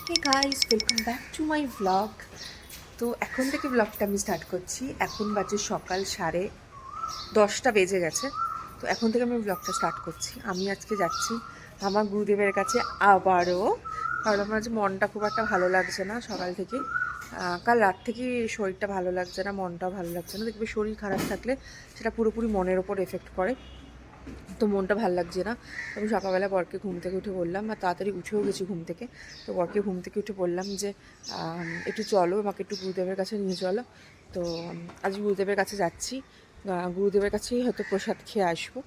Hey guys, welcome back to my blog. তো এখন থেকে ব্লগটা আমি স্টার্ট করছি। এখন বাজে সকাল 10:30 বেজে গেছে। তো এখন থেকে আমি ব্লগটা স্টার্ট করছি। আমি আজকে যাচ্ছি আমার গুরুদেবের কাছে আবারও, কারণ আমার আজ মনটা খুব একটা ভালো লাগছে না সকাল থেকে। কাল রাত থেকে শরীরটা ভালো লাগছে না, মনটাও ভালো লাগছে না। দেখবে শরীর খারাপ থাকলে সেটা পুরোপুরি মনের ওপর এফেক্ট করে। তো মনটা ভালো লাগছে না। আমি সকালবেলা বরকে ঘুম থেকে উঠে বললাম, আর তাড়াতাড়ি উঠেও গেছি ঘুম থেকে। তো বরকে ঘুম থেকে উঠে বললাম যে একটু চলো, আমাকে একটু গুরুদেবের কাছে নিয়ে চলো। তো আজ গুরুদেবের কাছে যাচ্ছি। গুরুদেবের কাছেই হয়তো প্রসাদ খেয়ে আসবো।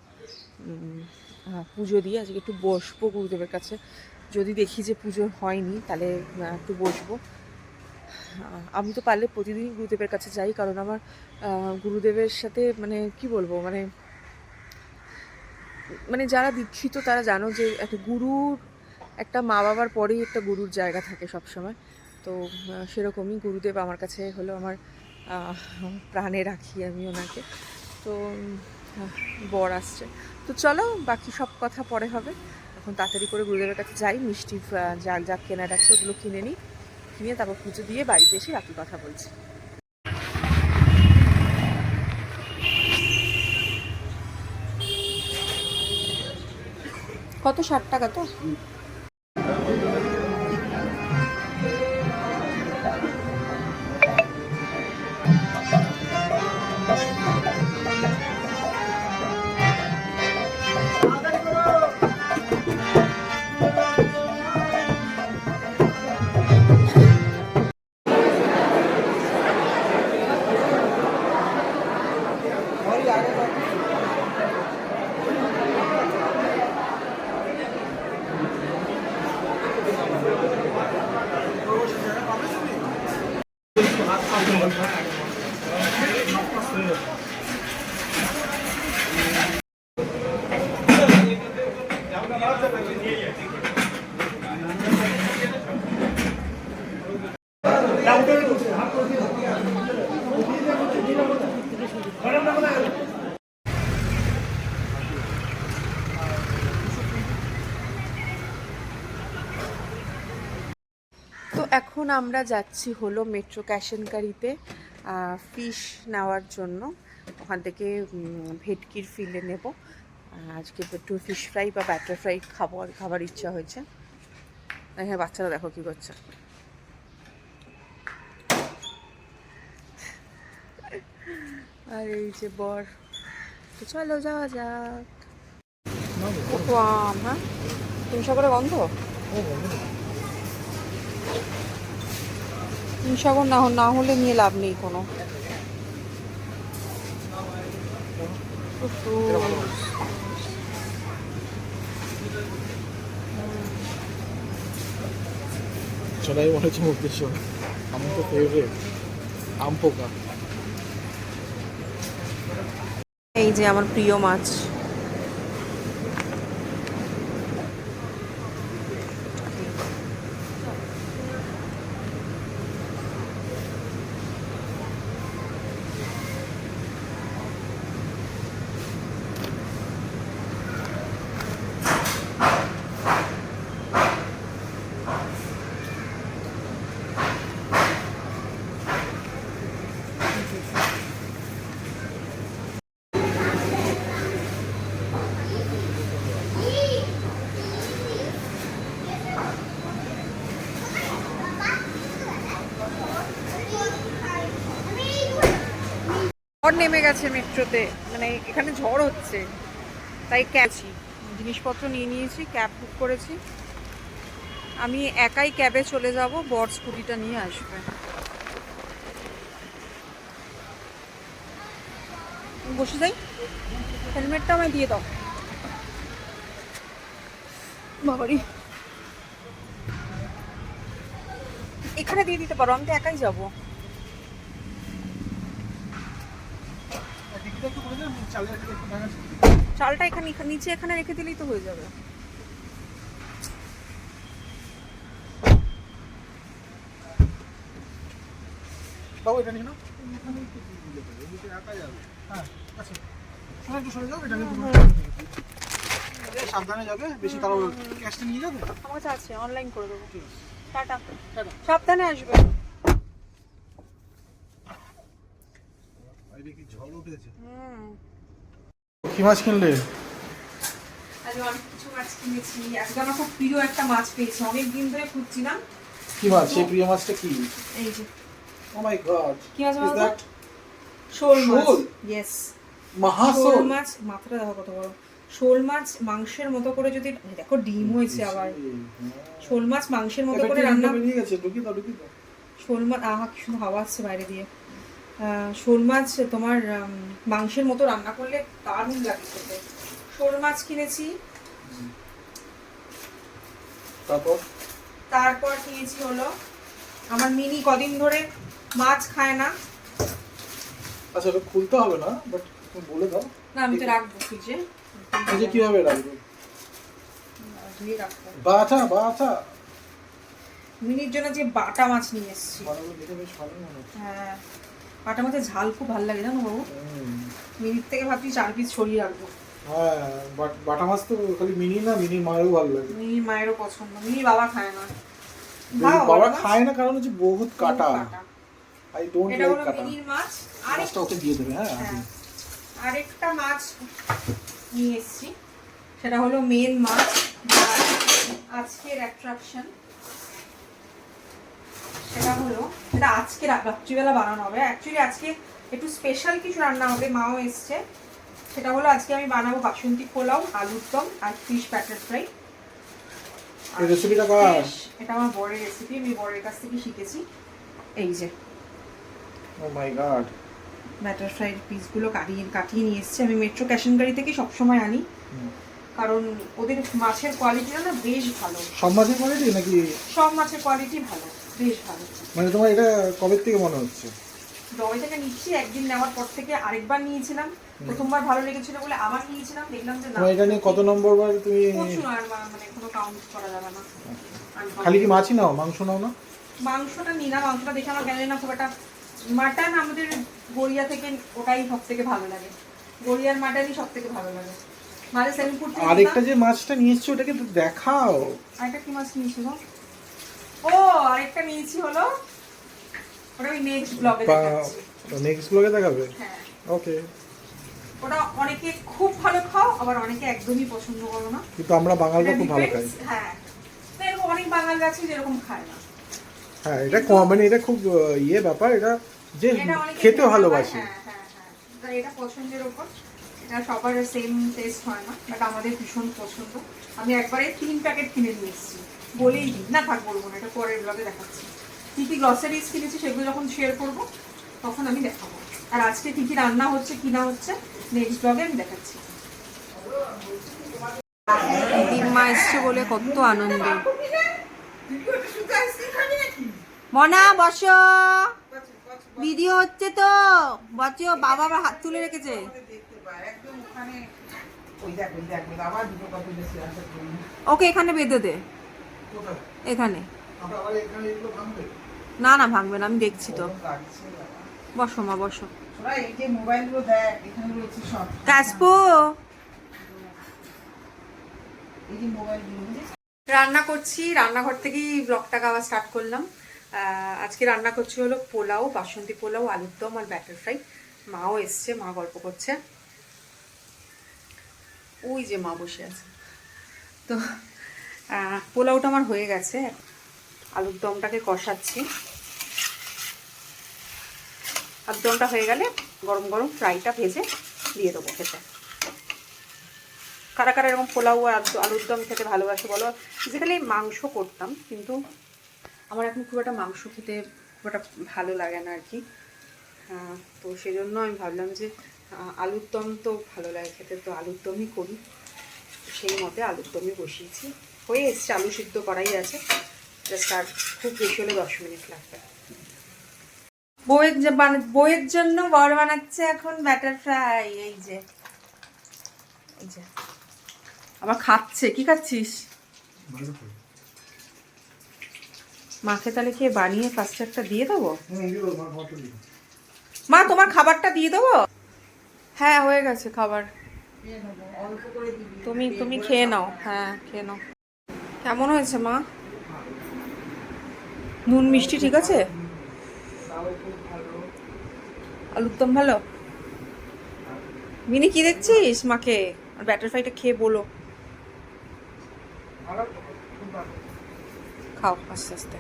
পুজো দিয়ে আজকে একটু বসবো গুরুদেবের কাছে। যদি দেখি যে পুজো হয়নি তাহলে একটু বসবো। আমি তো পারলে প্রতিদিনই গুরুদেবের কাছে যাই, কারণ আমার গুরুদেবের সাথে মানে কি বলবো, মানে যারা দীক্ষিত তারা জানো যে একটা গুরুর, একটা মা বাবার পরেই একটা গুরুর জায়গা থাকে সবসময়। তো সেরকমই গুরুদেব আমার কাছে হলো আমার প্রাণে রাখি আমি ওনাকে। তো বর আসছে, তো চলো বাকি সব কথা পরে হবে। এখন তাড়াতাড়ি করে গুরুদেবের কাছে যাই, মিষ্টি যা যা কেনার আছে ওগুলো কিনে নিই, কিনে তারপর পুজো দিয়ে বাড়িতে এসে বাকি কথা বলছি। কত? 60 টাকা তো? তো এখন আমরা যাচ্ছি হলো মেট্রো ক্যাশ এন্ড ক্যারিতে ফিশ নেওয়ার জন্য। ওখান থেকে ভেটকির ফিলে নেব। আজকে একটু ফিশ ফ্রাই বা ব্যাটার ফ্রাই খাবার ইচ্ছা হয়েছে। হ্যাঁ, বাচ্চারা দেখো কী করছে। আর এই যে বর, তো চলো যাওয়া যাক। আম, হ্যাঁ হিমসাগরের গন্ধ। হিমসাগর না হলে নিয়ে লাভ নেই কোনো। সেটাই মনে হচ্ছে উদ্দেশ্য। আমার তো ফেভারিট আম পোকা। এই যে আমার প্রিয় মাছ। ঝড় নেমে গেছে মেট্রোতে, মানে এখানে ঝড় হচ্ছে, তাই ক্যাবছি জিনিসপত্র নিয়ে নিয়েছি, ক্যাব বুক করেছি। আমি একাই ক্যাবে চলে যাব, বর স্কুটিটা নিয়ে আসবে। বসে যাই, হেলমেটটা আমায় দিয়ে দাও। বাবারি, এখানে দিয়ে দিতে পারো, আমি তো একাই যাবো। চালটা এখানে নিচে এখানে রেখে দিলেই তো হয়ে যাবে। বাবু এটা নিয়ে নাও। হ্যাঁ আচ্ছা, শোনো একটু সরে যাও। এটা নিয়ে সাবধানে যাবে, বেশি তাড়াহুড়ো। ক্যাশটা নিয়ে যাবে? আমার কাছে আছে, অনলাইন করে দেবো। ঠিক আছে। টাটা, সাবধানে আসবে। কি মাছ কিনলে? আজ অনেক কিছু মাছ কিনেছি। আজকে আমার খুব প্রিয় একটা মাছ পেয়েছি, অনেক দিন ধরে খুঁজছিলাম। কি মাছ? সেই প্রিয় মাছটা কি? এই যে ও মাই গড, কি মাছ ইজ বলতো? দ্যাট শোল মাছ। শোল? ইয়েস, মহাশোল শোল মাছ। মাথাটা দেখো কত বড়। শোল মাছ মাংসের মতো করে যদি, দেখো ডিম হয়েছে আবার। শোল মাছ মাংসের মতো করে রান্না। বেরিয়ে গেছে, ঢুকি দাও ঢুকি দাও। শোল মাছ, আহা কি সুন্দর হাওয়া আসছে বাইরে দিয়ে। শোল মাছ তোমার মাংসের মতো রান্না করলে দারুণ লাগে খেতে। শোল মাছ কিনেছি। তারপর কিনেছি হলো, আমার মিনি কদিন ধরে মাছ খায় না। আচ্ছা, এটা খুলতে হবে না, বাট তুমি বলে দাও। না আমি তো রাখবো ফ্রিজে। এই যে কিভাবে রাখবো? ধুয়ে রাখবো। বাটা বাটা মিনির জন্য যে বাটা মাছ নিয়ে এসেছি। বাটাগুলো দেখে বেশ ভালো মনে হচ্ছে। হ্যাঁ, বাটা মাছের ঝাল খুব ভালো লাগে জানো বাবু। মিনির থেকে ভাবছি 4 পিস ছড়িয়ে রাখবো। হ্যাঁ, বাটা মাছ তো খালি মিনি না, মিনির মায়েরও ভালো লাগে। মিনির মায়েরও পছন্দ, মিনির বাবা খায় না। বাবা খায় না কারণ হচ্ছে বহুত কাটা। আই ডোন্ট এটা লাইক হলো কাটা। মিনির মাছ। মাছটা ওকে দিয়ে দেবে। হ্যাঁ, আরেকটা মাছ নিয়ে এসেছি, সেটা হলো মেন মাছ, আজকের অ্যাট্রাকশন। সেটা হলো, এটা আজকে রাত্রিবেলা বানানো হবে। অ্যাকচুয়ালি আজকে একটু স্পেশাল কিছু রান্না হবে, মাও এসছে। সেটা হলো আজকে আমি বানাবো বাসন্তী পোলাও, আলুর দম আর ফিশ ব্যাটার ফ্রাই। এই রেসিপিটা কার? এটা আমার বরের রেসিপি, আমি বরের কাছ থেকে শিখেছি। এই যে ও মাই গড, ব্যাটার ফ্রাইড পিসগুলো কাটিয়ে নিয়ে এসেছি। আমি মেট্রো ক্যাশ এন্ড ক্যারি থেকে সবসময় আনি, কারণ ওদের মাছের কোয়ালিটিটা না বেশ ভালো। সব মাছের কোয়ালিটি নাকি? সব মাছের কোয়ালিটি ভালো, বেশ ভালো। মানে তোমার এটা কবে থেকে মনে হচ্ছে? জবে থেকে নিচ্ছি, একদিন নেওয়ার পর থেকে আরেকবার নিয়েছিলাম। প্রথমবার ভালো লেগেছিল বলে আবার নিয়েছিলাম, দেখলাম যে না। তোমার এটা নিয়ে কত নম্বর বার তুমি? প্রচুর, আর মানে কোনো কাউন্ট করা যাবে না। খালি কি মাছই নাও, মাংস নাও না? মাংসটা নিই না, মাংসটা দেখে আমার গেলে না খুব একটা। মাটন আমাদের গড়িয়া থেকে, ওটাই সব থেকে ভালো লাগে। গড়িয়ার মাটনই সব থেকে ভালো লাগে। মাঝে সেলিমপুর থেকে আরেকটা যে মাছটা নিয়ে এসছো ওটাকে তো দেখাও। আরেকটা কি মাছ নিয়েছিল? ও আরেকটা নিয়েছি হলো, ওটা আমি নেক্সট ব্লগে দেখাচ্ছি। নেক্সট ব্লগে দেখাবে? হ্যাঁ, ওকে। ওটা অনেকে খুব ভালো খাও, আবার অনেকে একদমই পছন্দ করো না। কিন্তু আমরা বাঙালিরা খুব ভালো খাই। হ্যাঁ, এরকম অনেক বাঙালি আছে যেরকম খায় না। হ্যাঁ, এটা মানে এটা খুব ইয়ে ব্যাপার, এটা যে খেতে ভালোবাসে। হ্যাঁ হ্যাঁ হ্যাঁ, এটা পছন্দের ওপর। এটা সবার সেম টেস্ট হয় না, বাট আমাদের ভীষণ পছন্দ। আমি একবারে 3 প্যাকেট কিনে নিয়ে এসেছি, বলেই দিই না, থাক বলবো না, এটা পরের ব্লগে দেখাচ্ছি। কী কী গ্রসারিজ কিনেছি সেগুলো যখন শেয়ার করবো তখন আমি দেখাবো। আর আজকে কী কী রান্না হচ্ছে কি না হচ্ছে নেক্সট ব্লগে আমি দেখাচ্ছি। দিনমা এসছে বলে কত আনন্দ। মনা বসো, ভিডিও হচ্ছে তো, বসো। বাবা আবার হাত তুলে রেখেছে। ওকে এখানে বেঁধে দে, এখানে। না না ভাঙবে না, আমি দেখছি তো। বসো মা বসো। কাশবো। রান্না করছি, রান্নাঘর থেকেই ব্লগটাকে আবার স্টার্ট করলাম। আজকে রান্না করছি হলো পোলাও, বাসন্তী পোলাও, আলুর দম আর ব্যাটার ফ্রাই। মাও এসছে, মা গল্প করছে। ওই যে মা বসে আছে। তো পোলাওটা আমার হয়ে গেছে, আলুর দমটাকে কষাচ্ছি। আলুর দমটা হয়ে গেলে গরম গরম ফ্রাইটা ভেজে দিয়ে দেবো খেতে। কারা কারা এরকম পোলাও আর আলুর দম খেতে ভালোবাসে বলো। বেসিক্যালি মাংস করতাম, কিন্তু আমার এখন খুব একটা মাংস খেতে খুব একটা ভালো লাগে না আর কি। তো সেই জন্য আমি ভাবলাম যে আলুর দম তো ভালো লাগে খেতে, তো আলুর দমই করি। সেই মতে আলুর দমই বসিয়েছি, হয়ে এসছে। আলু সিদ্ধ করাই আছে, জাস্ট আর খুব বেশি হলে 10 মিনিট লাগবে। বউয়ের জন্য বর বানাচ্ছে এখন ব্যাটার ফ্রাই। এই যে আবার খাচ্ছে। কি খাচ্ছিস? মাকে তাহলে কে বানিয়ে ফার্স্ট একটা দিয়ে দেবো? মা তোমার খাবারটা দিয়ে দেবো? হ্যাঁ হয়ে গেছে খাবার, তুমি খেয়ে নাও। হ্যাঁ খেয়ে নাও। কেমন হয়েছে মা? নুন মিষ্টি ঠিক আছে? আলুর দম ভালো? মিনি কি দেখছিস মাকে? আর ব্যাটার ফ্রাইটা খেয়ে বলো। খাও আস্তে আস্তে।